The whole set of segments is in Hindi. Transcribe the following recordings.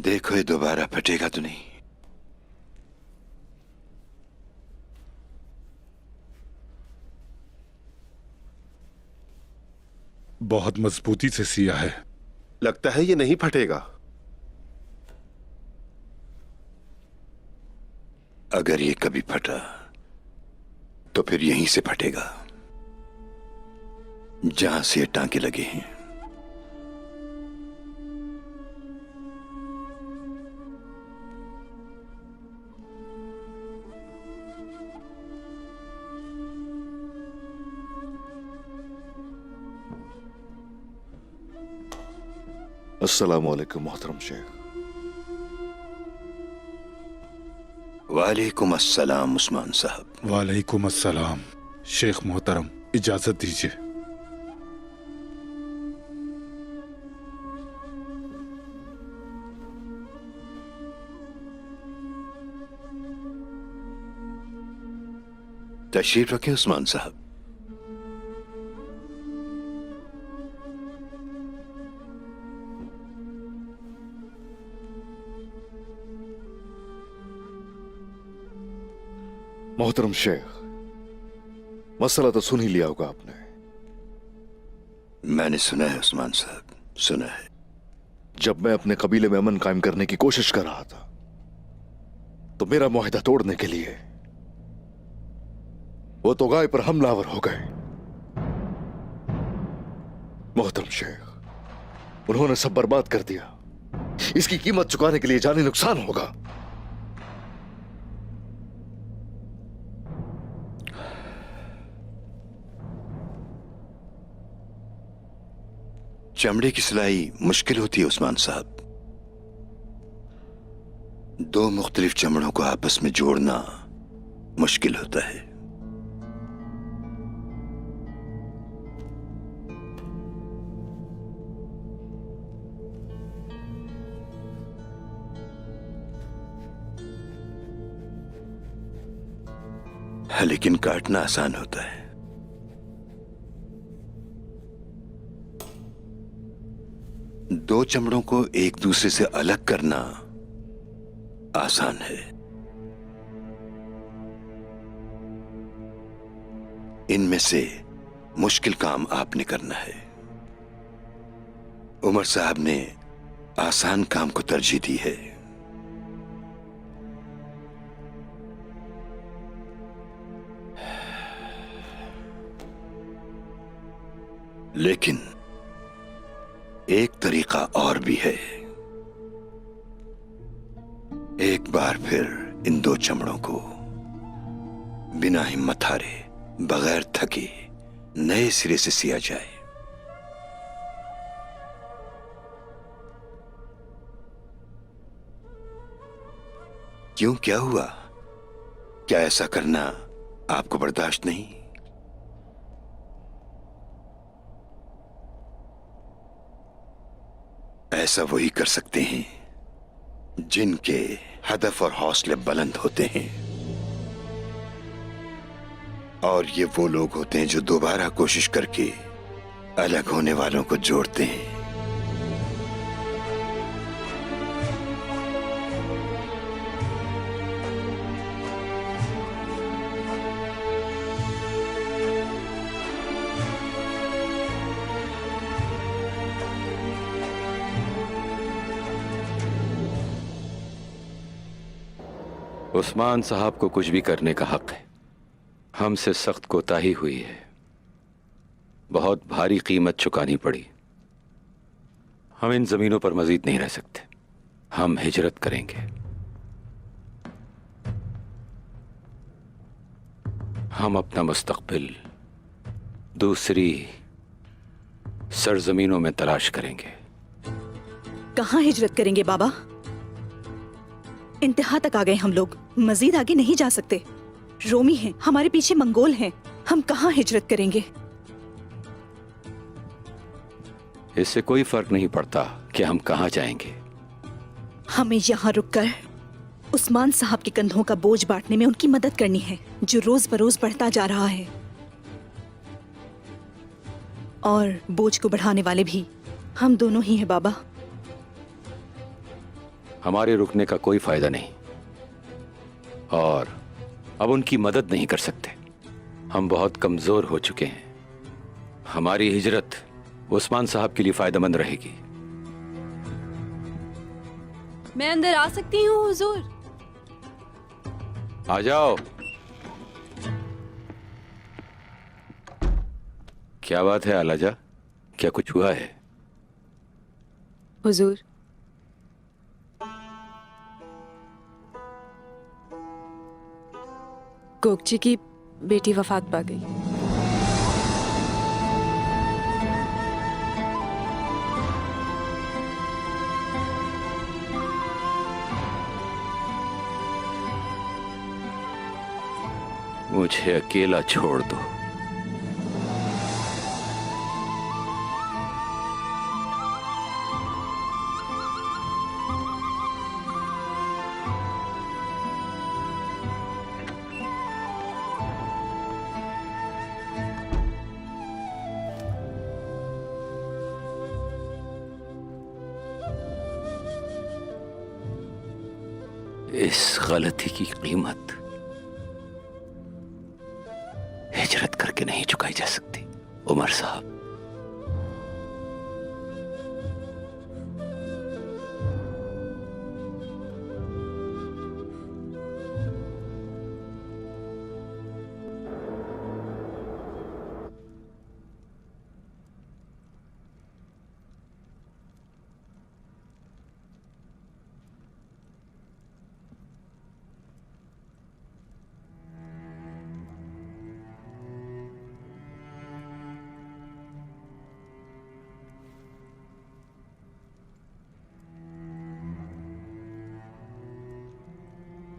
देखो ये दोबारा फटेगा तो नहीं। बहुत मजबूती से सिया है। लगता है ये नहीं फटेगा। अगर ये कभी फटा तो फिर यहीं से फटेगा जहां से ये टांके लगे हैं। अस्सलामुअलैकुम मोहतरम शेख। वालेकुम अस्सलाम उस्मान साहब। वालेकुम अस्सलाम। शेख मोहतरम, इजाजत दीजिए। तशरीफ रखें उस्मान साहब। मोहतरम शेख, मसला तो सुन ही लिया होगा आपने। मैंने सुना है उस्मान साहब, सुना है। जब मैं अपने कबीले में अमन कायम करने की कोशिश कर रहा था तो मेरा मुआहिदा तोड़ने के लिए वो तो गाय पर हमलावर हो गए। मोहतरम शेख, उन्होंने सब बर्बाद कर दिया। इसकी कीमत चुकाने के लिए जानी नुकसान होगा। चमड़े की सिलाई मुश्किल होती है उस्मान साहब। दो मुख्तलिफ चमड़ों को आपस में जोड़ना मुश्किल होता है। लेकिन काटना आसान होता है। दो चमड़ों को एक दूसरे से अलग करना आसान है। इनमें से मुश्किल काम आपने करना है। उमर साहब ने आसान काम को तरजीह दी है। लेकिन एक तरीका और भी है। एक बार फिर इन दो चमड़ों को बिना हिम्मत हारे, बगैर थके, नए सिरे से सिया जाए। क्यों, क्या हुआ? क्या ऐसा करना आपको बर्दाश्त नहीं? ऐसा वही कर सकते हैं जिनके हदफ और हौसले बुलंद होते हैं, और ये वो लोग होते हैं जो दोबारा कोशिश करके अलग होने वालों को जोड़ते हैं। उस्मान साहब को कुछ भी करने का हक है। हमसे सख्त कोताही हुई है, बहुत भारी कीमत चुकानी पड़ी। हम इन जमीनों पर मजीद नहीं रह सकते। हम हिजरत करेंगे। हम अपना मुस्तकबिल दूसरी सरजमीनों में तलाश करेंगे। कहाँ हिजरत करेंगे बाबा? इंतहा तक आ गए हम लोग, मजीद आगे नहीं जा सकते। रोमी हैं, हमारे पीछे मंगोल हैं, हम कहाँ हिजरत करेंगे? इससे कोई फर्क नहीं पड़ता कि हम कहाँ जाएंगे। हमें यहाँ रुककर उस्मान साहब के कंधों का बोझ बांटने में उनकी मदद करनी है, जो रोज बरोज बढ़ता जा रहा है। और बोझ को बढ़ाने वाले भी हम दोनों ही हैं बाबा। हमारे रुकने का कोई फायदा नहीं और अब उनकी मदद नहीं कर सकते। हम बहुत कमजोर हो चुके हैं। हमारी हिजरत उस्मान साहब के लिए फायदेमंद रहेगी। मैं अंदर आ सकती हूँ हुजूर? आ जाओ। क्या बात है आलाजा, क्या कुछ हुआ है? हुजूर, कोकची की बेटी वफात पा गई। मुझे अकेला छोड़ दो। इस गलती की कीमत हिजरत करके नहीं चुकाई जा सकती उमर साहब।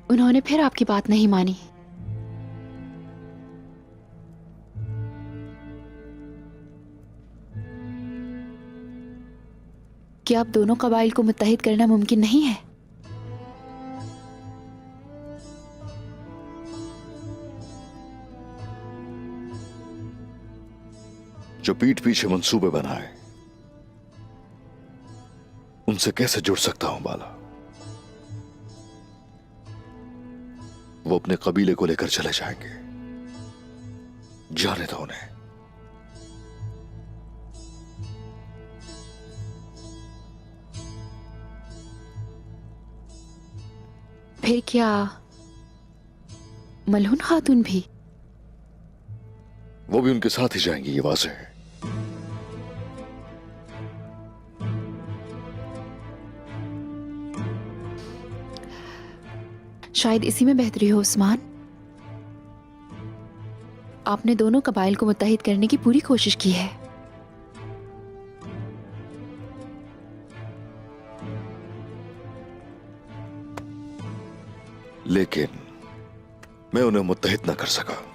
उन्होंने फिर आपकी बात नहीं मानी। क्या अब दोनों कबाइल को मुत्तहिद करना मुमकिन नहीं है? जो पीठ पीछे मंसूबे बनाए उनसे कैसे जुड़ सकता हूं बाला? वो अपने कबीले को लेकर चले जाएंगे, जाने दो उन्हें। फिर क्या मलहून खातून भी? वो भी उनके साथ ही जाएंगी, ये वाज़ेह है। शायद इसी में बेहतरी हो उस्मान। आपने दोनों कबाइल को मुत्तहिद करने की पूरी कोशिश की है, लेकिन मैं उन्हें मुत्तहिद न कर सका।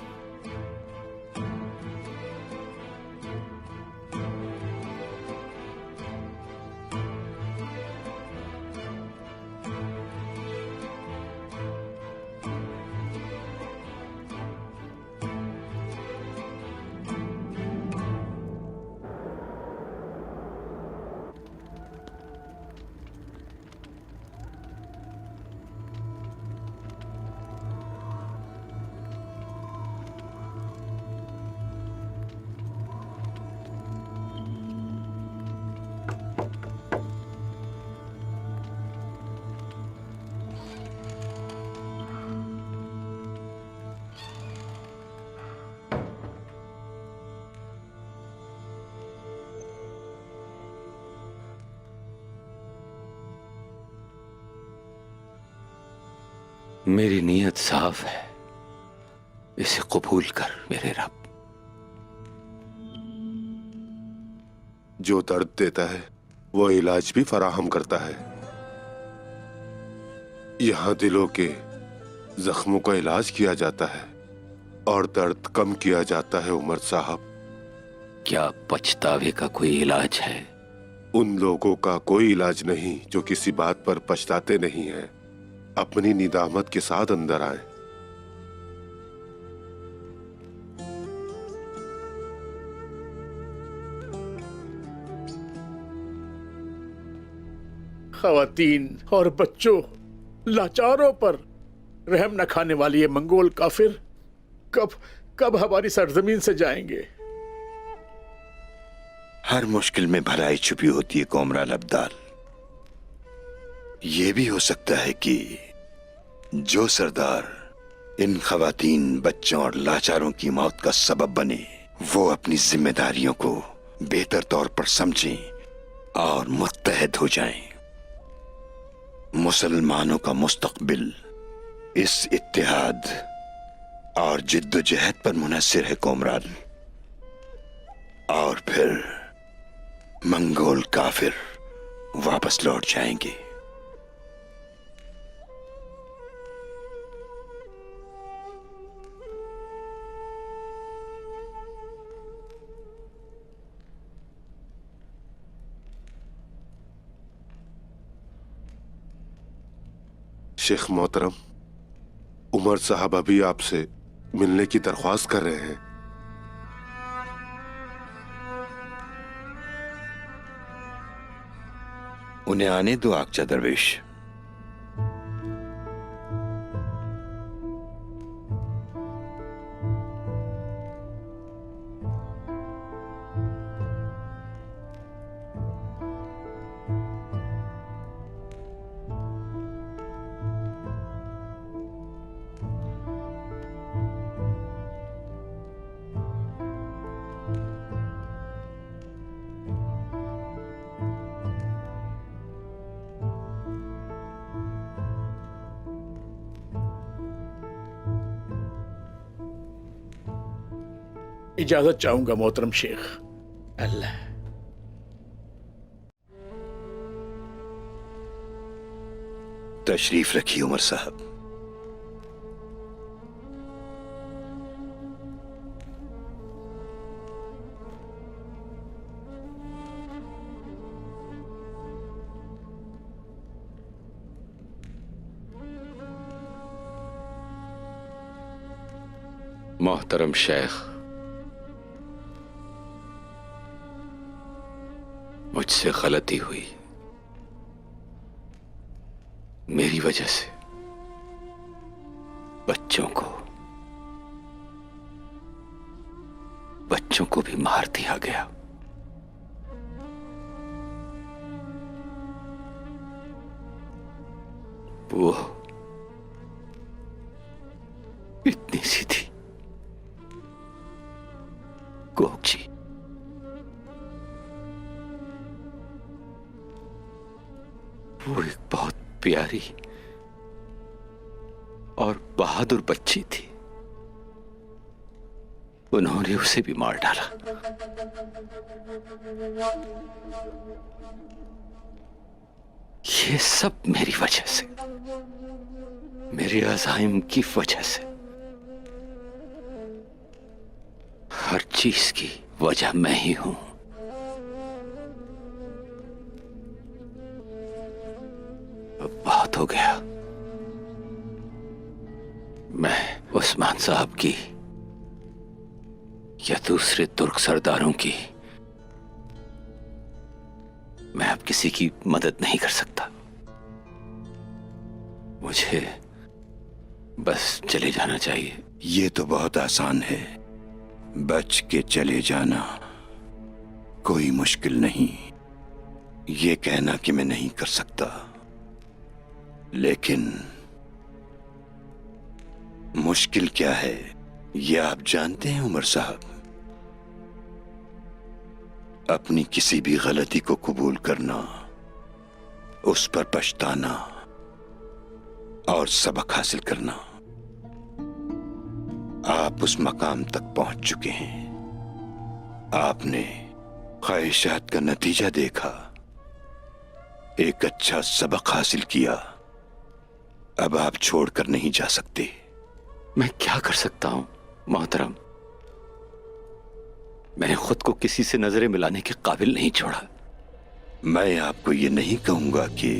मेरी नीयत साफ है, इसे कबूल कर मेरे रब। जो दर्द देता है वो इलाज भी फराहम करता है। यहाँ दिलों के जख्मों का इलाज किया जाता है और दर्द कम किया जाता है उमर साहब। क्या पछतावे का कोई इलाज है? उन लोगों का कोई इलाज नहीं जो किसी बात पर पछताते नहीं हैं। अपनी निदामत के साथ अंदर आए। खवातीन और बच्चों, लाचारों पर रहम न खाने वाली ये मंगोल काफिर कब हमारी सरजमीन से जाएंगे? हर मुश्किल में भलाई छुपी होती है कोमराल अब्दाल। ये भी हो सकता है कि जो सरदार इन खवातीन, बच्चों और लाचारों की मौत का सबब बने, वो अपनी जिम्मेदारियों को बेहतर तौर पर समझें और मुत्तहद हो जाएं। मुसलमानों का मुस्तकबिल इस इत्तेहाद और जिद्दोजहद पर मुनहसर है कोमराल। और फिर मंगोल काफिर वापस लौट जाएंगे। शेख मोहतरम, उमर साहब अभी आपसे मिलने की दरख्वास्त कर रहे हैं। उन्हें आने दो आकचा दरवेश। इजाजत चाहूंगा मोहतरम शेख। अल्लाह। तशरीफ रखिए उमर साहब। मोहतरम शेख, मुझसे गलती हुई। मेरी वजह से बच्चों को भी मार दिया गया। वो इतनी सी थी, कोकची। वो एक बहुत प्यारी और बहादुर बच्ची थी। उन्होंने उसे भी मार डाला। ये सब मेरी वजह से, मेरे अज़ाइम की वजह से। हर चीज की वजह मैं ही हूं। अब बहुत हो गया। मैं उस्मान साहब की या दूसरे तुर्क सरदारों की, मैं अब किसी की मदद नहीं कर सकता। मुझे बस चले जाना चाहिए। ये तो बहुत आसान है, बच के चले जाना कोई मुश्किल नहीं। ये कहना कि मैं नहीं कर सकता, लेकिन मुश्किल क्या है ये आप जानते हैं उमर साहब। अपनी किसी भी गलती को कबूल करना, उस पर पछताना और सबक हासिल करना। आप उस मकाम तक पहुंच चुके हैं। आपने ख्वाहिशात का नतीजा देखा, एक अच्छा सबक हासिल किया। अब आप छोड़कर नहीं जा सकते। मैं क्या कर सकता हूं मोहतरम? मैंने खुद को किसी से नजरें मिलाने के काबिल नहीं छोड़ा। मैं आपको ये नहीं कहूंगा कि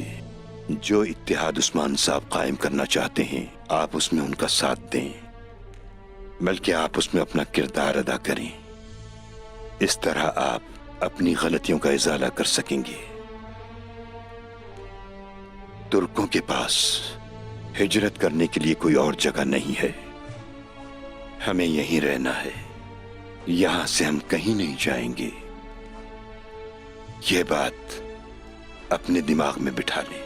जो इत्तेहाद उस्मान साहब कायम करना चाहते हैं आप उसमें उनका साथ दें, बल्कि आप उसमें अपना किरदार अदा करें। इस तरह आप अपनी गलतियों का इजाला कर सकेंगे। तुर्कों के पास हिजरत करने के लिए कोई और जगह नहीं है। हमें यहीं रहना है, यहां से हम कहीं नहीं जाएंगे। यह बात अपने दिमाग में बिठा ले।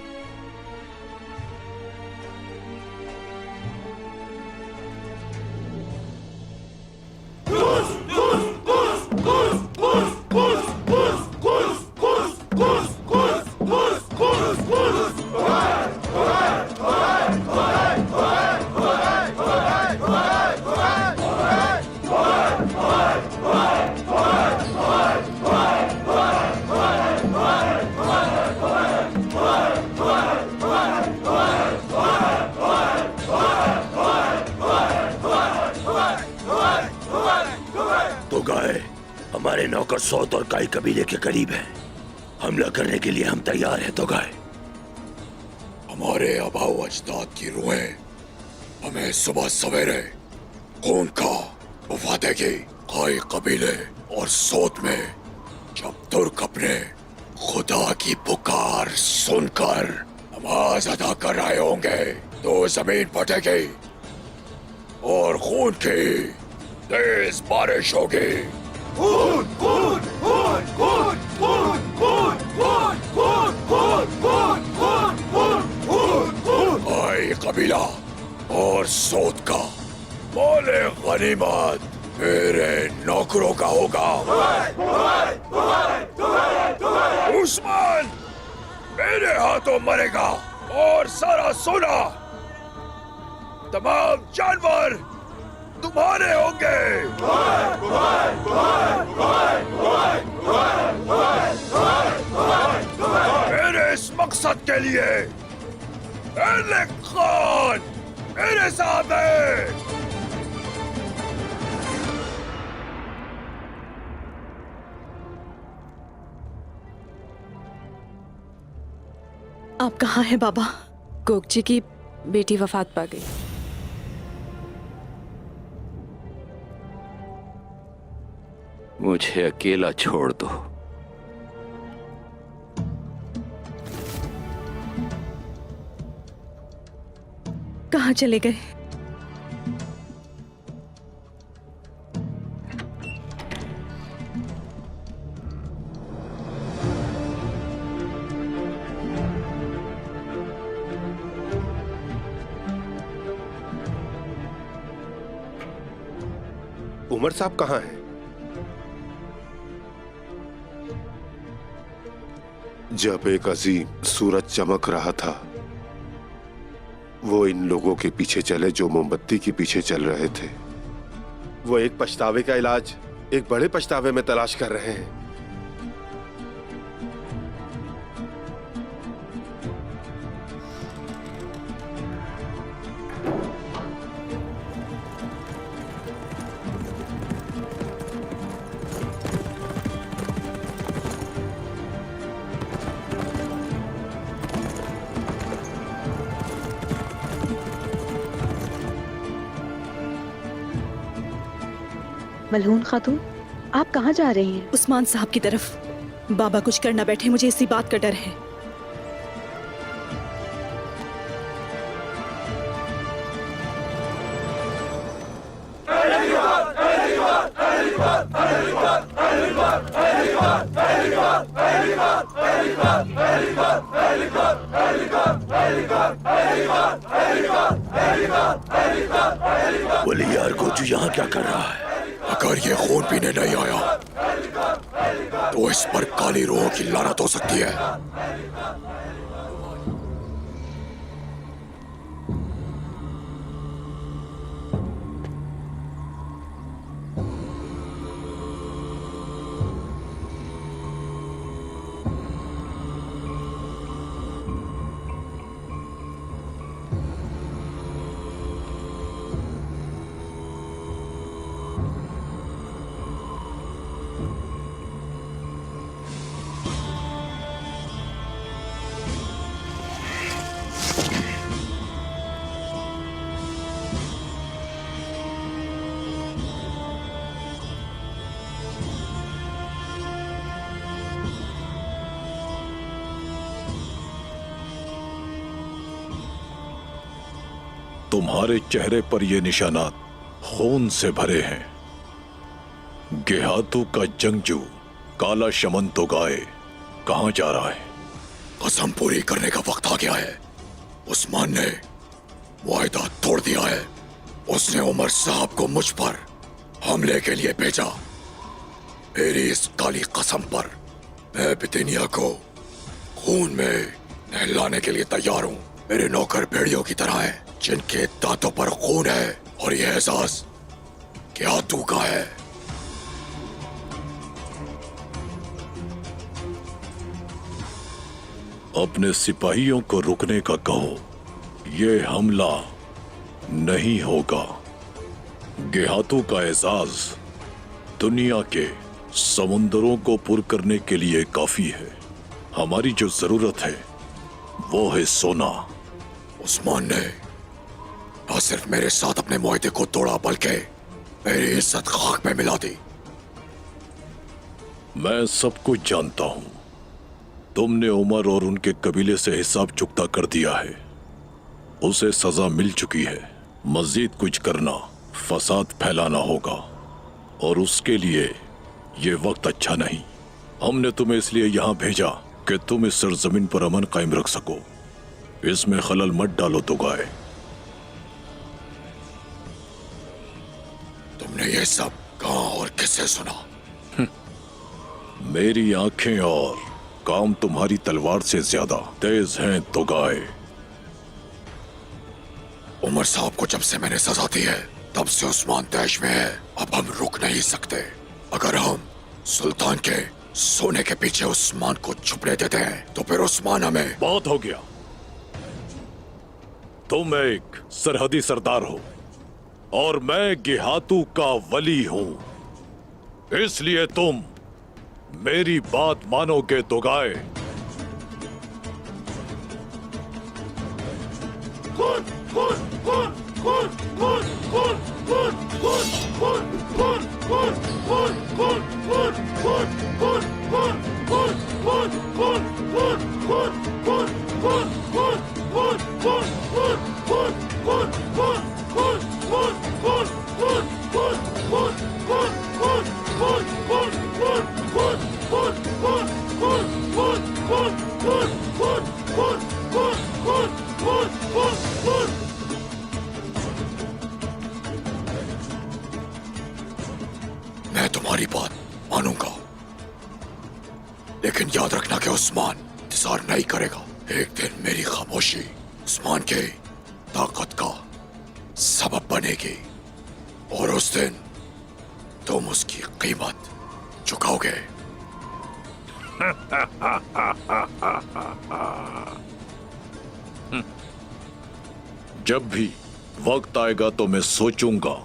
तो गाय हमारे नौकर सौत और काई कबीले के करीब है। हमला करने के लिए हम तैयार हैं। तो गाय हमारे आबाओ अजदाद की रूहें हमें सुबह सवेरे खून का वफा देगी। काई कबीले और सौत में जब तुर्क अपने खुदा की पुकार सुनकर नमाज अदा कर रहे होंगे तो जमीन फटेगी और खून की तेज बारिश होगी। खून खून खून खून खून खून खून खून खून खून खून खून खून काई कबीला और सौत का मोले गनीमत मेरे नौकरों का होगा। उस्मान मेरे हाथों मरेगा और सारा सोना तमाम जानवर तुम्हारे होंगे। मेरे इस मकसद के लिए एलेक खान मेरे साथ है। आप कहाँ हैं बाबा? गोगजी की बेटी वफात पा गई। मुझे अकेला छोड़ दो। कहाँ चले गए? उमर साहब कहाँ हैं? जब एक अजीम सूरज चमक रहा था वो इन लोगों के पीछे चले जो मोमबत्ती के पीछे चल रहे थे। वो एक पछतावे का इलाज एक बड़े पछतावे में तलाश कर रहे हैं। मलहून खातून, आप कहाँ जा रही हैं? उस्मान साहब की तरफ। बाबा कुछ कर न बैठे, मुझे इसी बात का डर है। बोले यार गोजू यहाँ क्या कर रहा है? अगर ये खून पीने नहीं आया तो इस पर काली रूहों की लानत हो सकती है। तुम्हारे चेहरे पर ये निशानात खून से भरे हैं। गेहातू का जंगजू काला शमन तो गाए कहां जा रहा है? कसम पूरी करने का वक्त आ गया है। उस्मान ने वायदा तोड़ दिया है। उसने उमर साहब को मुझ पर हमले के लिए भेजा। मेरी इस काली कसम पर मैं बितिनिया को खून में नहलाने के लिए तैयार हूँ। मेरे नौकर भेड़ियों की तरह है जिनके दांतों पर खून है और यह एहसास गेहातू का है। अपने सिपाहियों को रुकने का कहो। यह हमला नहीं होगा। गेहातू का एजाज दुनिया के समुंदरों को पुर करने के लिए काफी है। हमारी जो जरूरत है वो है सोना। उस्मान ने न सिर्फ मेरे साथ अपने मुआहदे को तोड़ा बल्कि मेरी इज्जत खाक में मिला दी। मैं सब कुछ जानता हूं। तुमने उमर और उनके कबीले से हिसाब चुकता कर दिया है। उसे सजा मिल चुकी है। मजीद कुछ करना फसाद फैलाना होगा और उसके लिए ये वक्त अच्छा नहीं। हमने तुम्हें इसलिए यहां भेजा कि तुम इस सरजमीन पर अमन कायम रख सको। इसमें खलल मत डालो तो गाय। तुमने ये सब कहां और किससे सुना? मेरी आंखें और काम तुम्हारी तलवार से ज्यादा तेज हैं तो गाय। उमर साहब को जब से मैंने सजा दी है तब से उस्मान तैश में है। अब हम रुक नहीं सकते। अगर हम सुल्तान के सोने के पीछे उस्मान को छुपने देते हैं तो फिर उस्मान हमें। बहुत हो गया। तुम एक सरहदी सरदार हो और मैं गेहातू का वली हूं। इसलिए तुम मेरी बात मानोगे तो गाय। मैं तुम्हारी बात मानूंगा, लेकिन याद रखना कि उस्मान इंतजार नहीं करेगा। एक दिन मेरी खामोशी उस्मान के ताकत का सबब बनेगी और उस दिन तुम उसकी कीमत चुकाओगे। जब भी वक्त आएगा तो मैं सोचूंगा।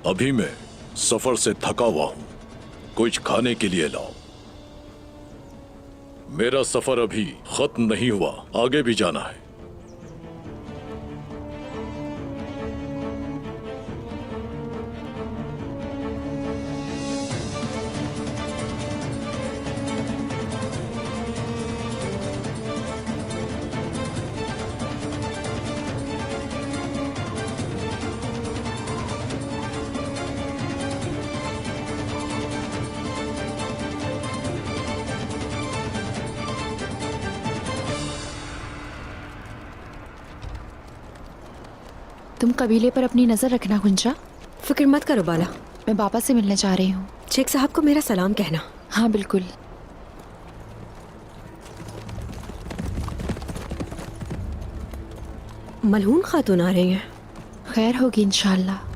अभी मैं सफर से थका हुआ हूं। कुछ खाने के लिए लाओ। मेरा सफर अभी खत्म नहीं हुआ, आगे भी जाना है। तुम कबीले पर अपनी नजर रखना गुंजा। फिक्र मत करो बाला। मैं बाबा से मिलने जा रही हूँ। शेख साहब को मेरा सलाम कहना। हाँ बिल्कुल। मलहून खातून आ रही हैं। खैर होगी इंशाल्लाह।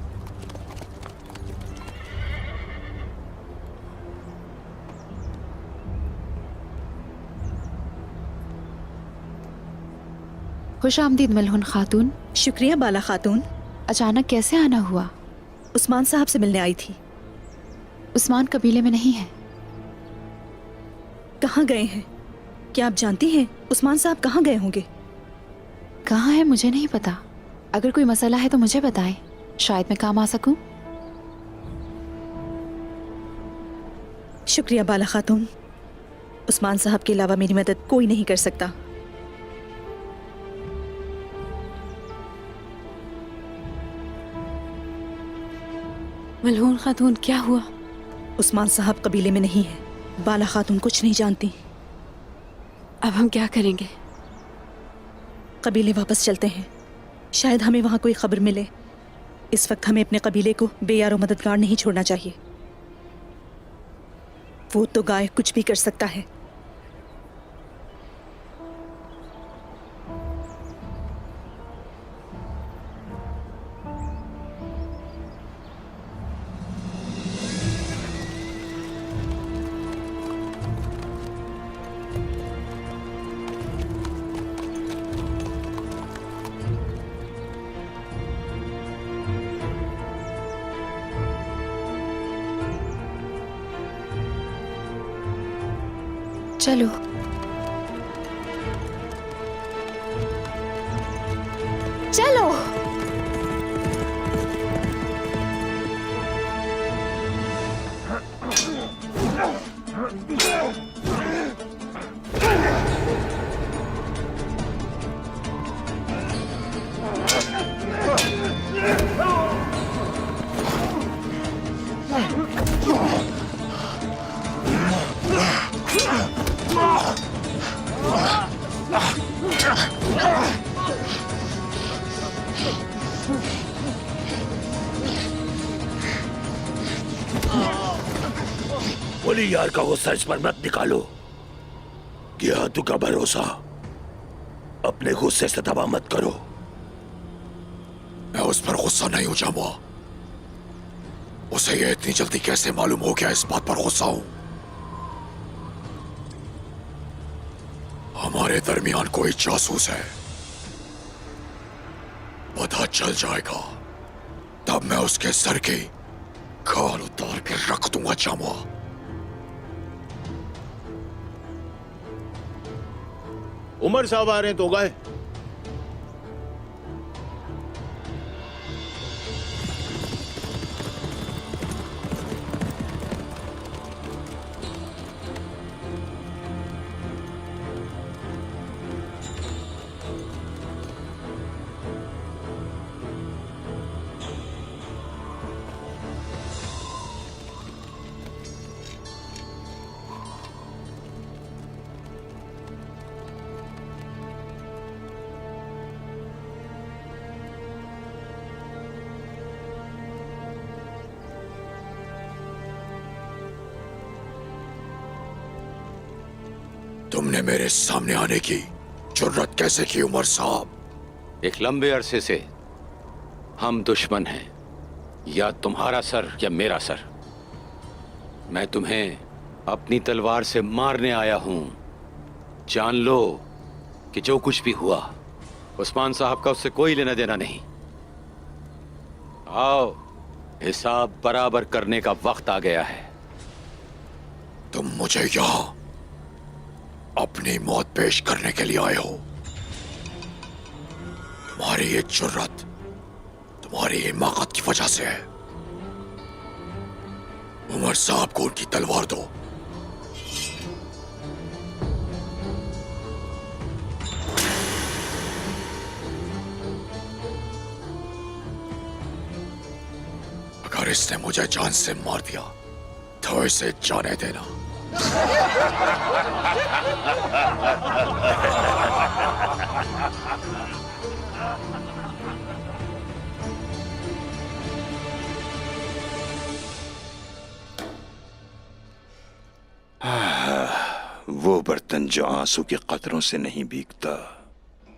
खुश आमदीद मलहून खातून। शुक्रिया बाला खातून। अचानक कैसे आना हुआ? उस्मान साहब से मिलने आई थी। उस्मान कबीले में नहीं है। कहाँ गए हैं? क्या आप जानती हैं उस्मान साहब कहाँ गए होंगे? कहाँ है मुझे नहीं पता। अगर कोई मसला है तो मुझे बताएं, शायद मैं काम आ सकूं। शुक्रिया बाला खातून। उस्मान साहब के अलावा मेरी मदद कोई नहीं कर सकता। मलहून खातून, क्या हुआ? उस्मान साहब कबीले में नहीं है। बाला खातून कुछ नहीं जानती। अब हम क्या करेंगे? कबीले वापस चलते हैं, शायद हमें वहां कोई खबर मिले। इस वक्त हमें अपने कबीले को बेयारो मददगार नहीं छोड़ना चाहिए। वो तो गाय कुछ भी कर सकता है। चलो। चलो। बोली यार का गुस्सा इस पर मत निकालो। गियातू का भरोसा, अपने गुस्से से दबा मत करो। मैं उस पर गुस्सा नहीं हूं जामुआ। उसे ये इतनी जल्दी कैसे मालूम हो गया, इस बात पर गुस्सा हूं। हमारे दरमियान कोई जासूस है, पता चल जाएगा तब मैं उसके सर की खाल उतार के रख दूंगा जामुआ। उमर साहब आ रहे हैं तो गए। तुमने मेरे सामने आने की जुर्रत कैसे की उमर साहब? एक लंबे अरसे से हम दुश्मन हैं, या तुम्हारा सर या मेरा सर। मैं तुम्हें अपनी तलवार से मारने आया हूं। जान लो कि जो कुछ भी हुआ उस्मान साहब का उससे कोई लेना देना नहीं। आओ, हिसाब बराबर करने का वक्त आ गया है। तुम मुझे यहां अपनी मौत पेश करने के लिए आए हो। तुम्हारी ये जुर्रत तुम्हारी हिमाकत की वजह से है। उमर साहब को उनकी तलवार दो। अगर इसने मुझे जान से मार दिया तो इसे जाने देना। वो बर्तन जो आंसू के कतरों से नहीं भीगता,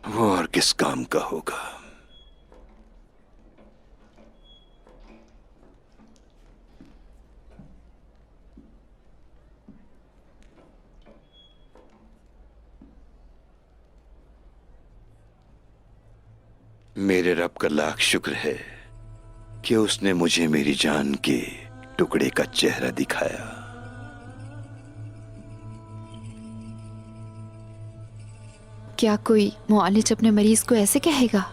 वो और किस काम का होगा। मेरे रब का लाख शुक्र है कि उसने मुझे मेरी जान के टुकड़े का चेहरा दिखाया। क्या कोई मुआलिज अपने मरीज को ऐसे कहेगा?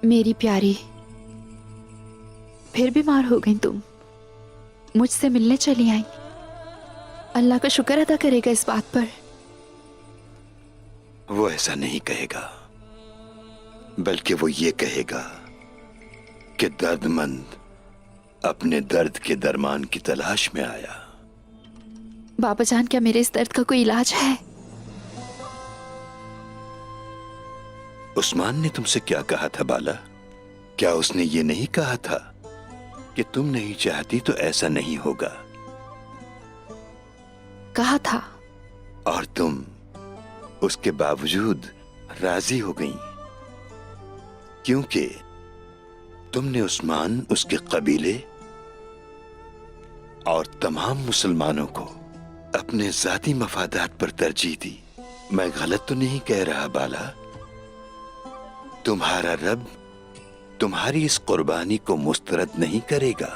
मेरी प्यारी, फिर बीमार हो गई तुम, मुझसे मिलने चली आई। अल्लाह का शुक्र अदा करेगा इस बात पर। वो ऐसा नहीं कहेगा, बल्कि वो ये कहेगा कि दर्दमंद अपने दर्द के दरमान की तलाश में आया। बाबा जान, क्या मेरे इस दर्द का कोई इलाज है? उस्मान ने तुमसे क्या कहा था बाला? क्या उसने ये नहीं कहा था कि तुम नहीं चाहती तो ऐसा नहीं होगा? कहा था। और तुम उसके बावजूद राजी हो गई, क्योंकि तुमने उस्मान, उसके कबीले और तमाम मुसलमानों को अपने जाती मफादात पर तरजीह दी। मैं गलत तो नहीं कह रहा बाला? तुम्हारा रब तुम्हारी इस कुर्बानी को मुस्तरद नहीं करेगा।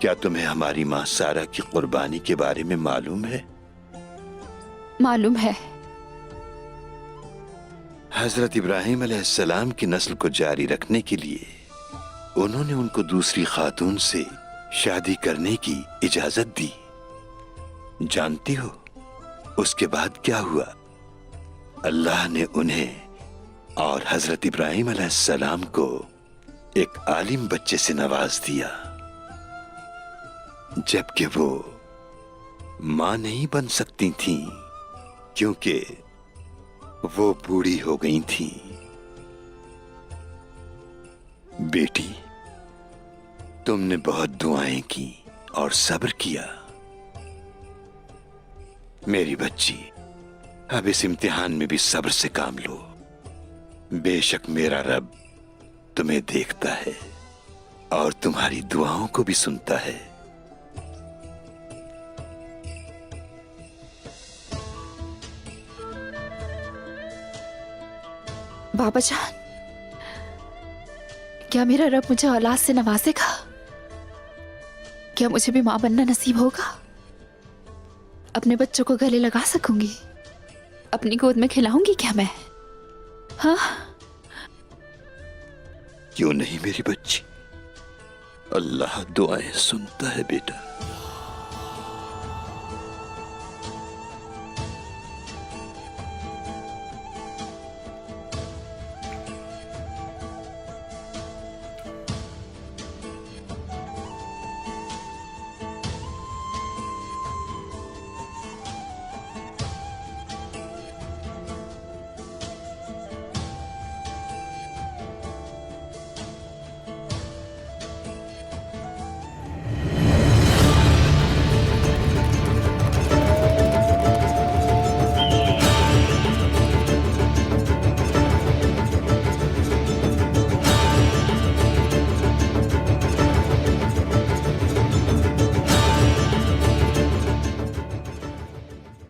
क्या तुम्हें हमारी मां सारा की कुर्बानी के बारे में मालूम है? मालूम है। हजरत इब्राहिम अलैहिस्सलाम की नस्ल को जारी रखने के लिए उन्होंने उनको दूसरी खातून से शादी करने की इजाजत दी। जानती हो उसके बाद क्या हुआ? अल्लाह ने उन्हें और हजरत इब्राहिम अलैहिस्सलाम को एक आलिम बच्चे से नवाज दिया, जबकि वो मां नहीं बन सकती थीं, क्योंकि वो बूढ़ी हो गई थीं। बेटी, तुमने बहुत दुआएं की और सब्र किया। मेरी बच्ची, अब इस इम्तिहान में भी सब्र से काम लो। बेशक मेरा रब तुम्हें देखता है और तुम्हारी दुआओं को भी सुनता है। बाबा जान, क्या मेरा रब मुझे औलाद से नवाजेगा? क्या मुझे भी मां बनना नसीब होगा? अपने बच्चों को गले लगा सकूंगी? अपनी गोद में खिलाऊंगी क्या मैं? हाँ? क्यों नहीं मेरी बच्ची, अल्लाह दुआएं सुनता है बेटा।